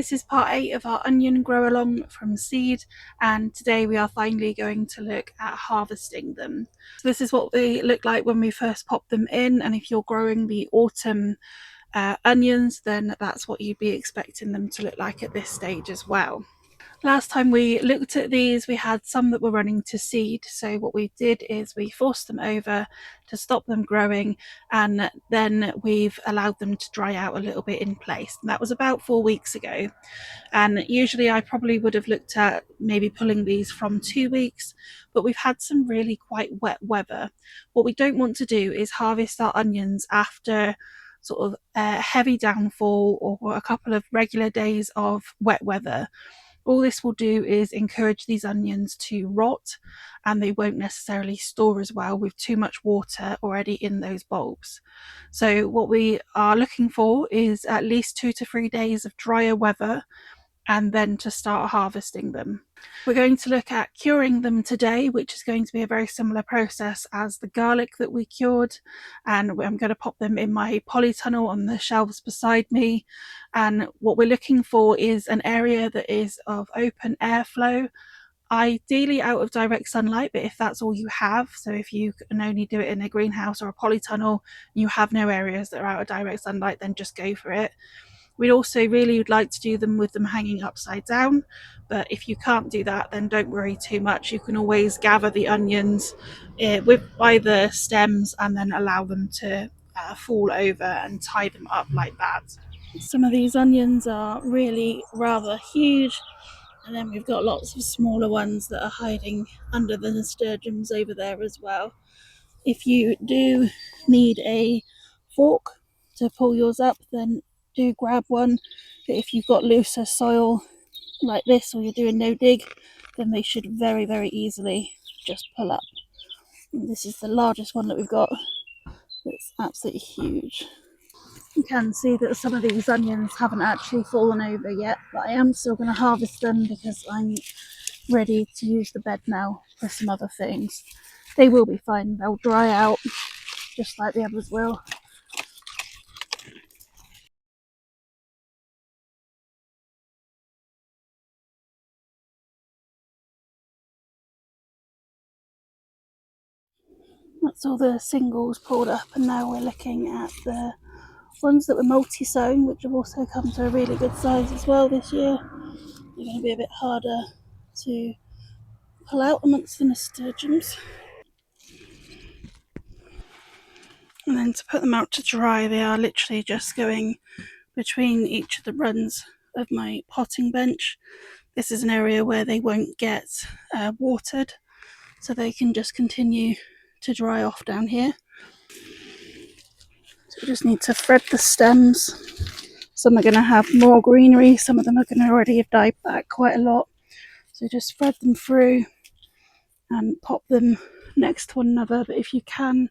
This is part 8 of our onion grow along from seed, and today we are finally going to look at harvesting them. So this is what they look like when we first pop them in, and if you're growing the autumn onions, then that's what you'd be expecting them to look like at this stage as well. Last time we looked at these, we had some that were running to seed. So what we did is we forced them over to stop them growing, and then we've allowed them to dry out a little bit in place. And that was about 4 weeks ago. And usually I probably would have looked at maybe pulling these from 2 weeks, but we've had some really quite wet weather. What we don't want to do is harvest our onions after sort of a heavy downfall or a couple of regular days of wet weather. All this will do is encourage these onions to rot, and they won't necessarily store as well with too much water already in those bulbs. So what we are looking for is at least 2 to 3 days of drier weather, and then to start harvesting them. We're going to look at curing them today, which is going to be a very similar process as the garlic that we cured. And I'm going to pop them in my polytunnel on the shelves beside me. And what we're looking for is an area that is of open airflow, ideally out of direct sunlight, but if that's all you have, so if you can only do it in a greenhouse or a polytunnel, you have no areas that are out of direct sunlight, then just go for it. We'd also really would like to do them with them hanging upside down, but if you can't do that, then don't worry too much. You can always gather the onions by the stems and then allow them to fall over and tie them up like that. Some of these onions are really rather huge, and then we've got lots of smaller ones that are hiding under the nasturtiums over there as well. If you do need a fork to pull yours up, then do grab one. But if you've got looser soil like this, or you're doing no dig, then they should very, very easily just pull up. And this is the largest one that we've got. It's absolutely huge. You can see that some of these onions haven't actually fallen over yet, but I am still going to harvest them because I'm ready to use the bed now for some other things. They will be fine, they'll dry out just like the others will. That's all the singles pulled up, and now we're looking at the ones that were multi-sown, which have also come to a really good size as well this year. They're going to be a bit harder to pull out amongst the nasturtiums. And then to put them out to dry, they are literally just going between each of the runs of my potting bench. This is an area where they won't get watered, so they can just continue to dry off down here. So we just need to thread the stems. Some are going to have more greenery, some of them are going to already have died back quite a lot. So just thread them through and pop them next to one another, but if you can,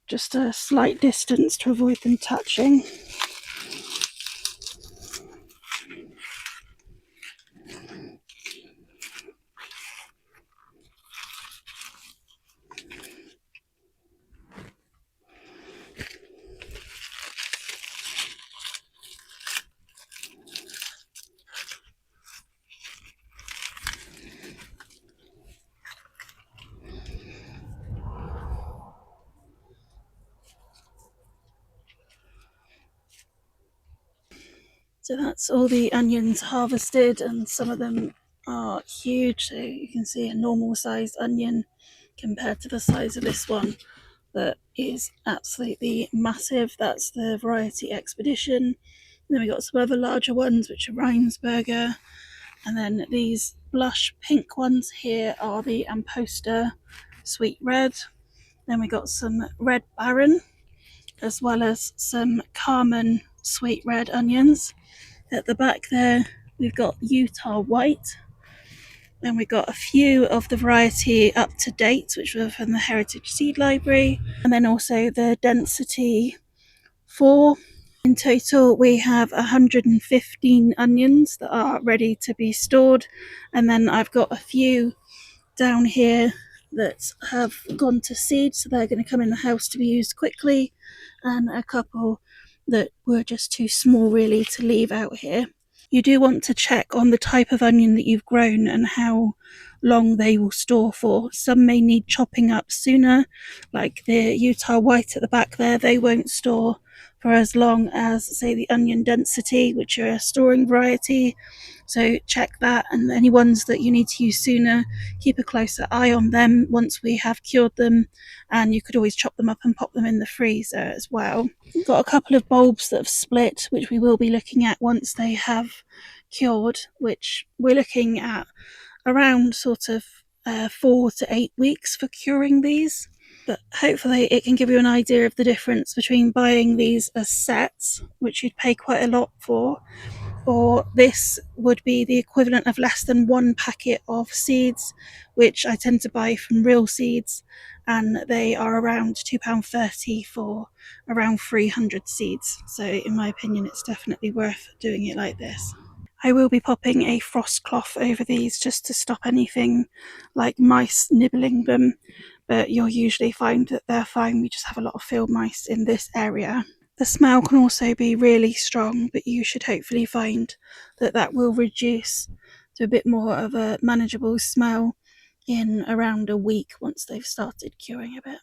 just a slight distance to avoid them touching. So that's all the onions harvested, and some of them are huge. So you can see a normal sized onion compared to the size of this one that is absolutely massive. That's the variety Expedition. And then we got some other larger ones, which are Reinsberger. And then these blush pink ones here are the Amposta Sweet Red. Then we got some Red Baron, as well as some Carmen Sweet Red onions. At the back there, we've got Utah White. Then we got a few of the variety Up to Date, which were from the Heritage Seed Library. And then also the Density 4. In total, we have 115 onions that are ready to be stored. And then I've got a few down here that have gone to seed, so they're going to come in the house to be used quickly. And a couple that were just too small really to leave out here. You do want to check on the type of onion that you've grown and how long they will store for. Some may need chopping up sooner, like the Utah white at the back there. They won't store for as long as, say, the onion density, which are a storing variety. So check that, and any ones that you need to use sooner, keep a closer eye on them once we have cured them, and you could always chop them up and pop them in the freezer as well. We've got a couple of bulbs that have split, which we will be looking at once they have cured, which we're looking at around sort of 4 to 8 weeks for curing these. But hopefully it can give you an idea of the difference between buying these as sets, which you'd pay quite a lot for, or this would be the equivalent of less than one packet of seeds, which I tend to buy from Real Seeds, and they are around £2.30 for around 300 seeds. So in my opinion, it's definitely worth doing it like this. I will be popping a frost cloth over these just to stop anything like mice nibbling them, but you'll usually find that they're fine. We just have a lot of field mice in this area. The smell can also be really strong, but you should hopefully find that that will reduce to a bit more of a manageable smell in around a week once they've started curing a bit.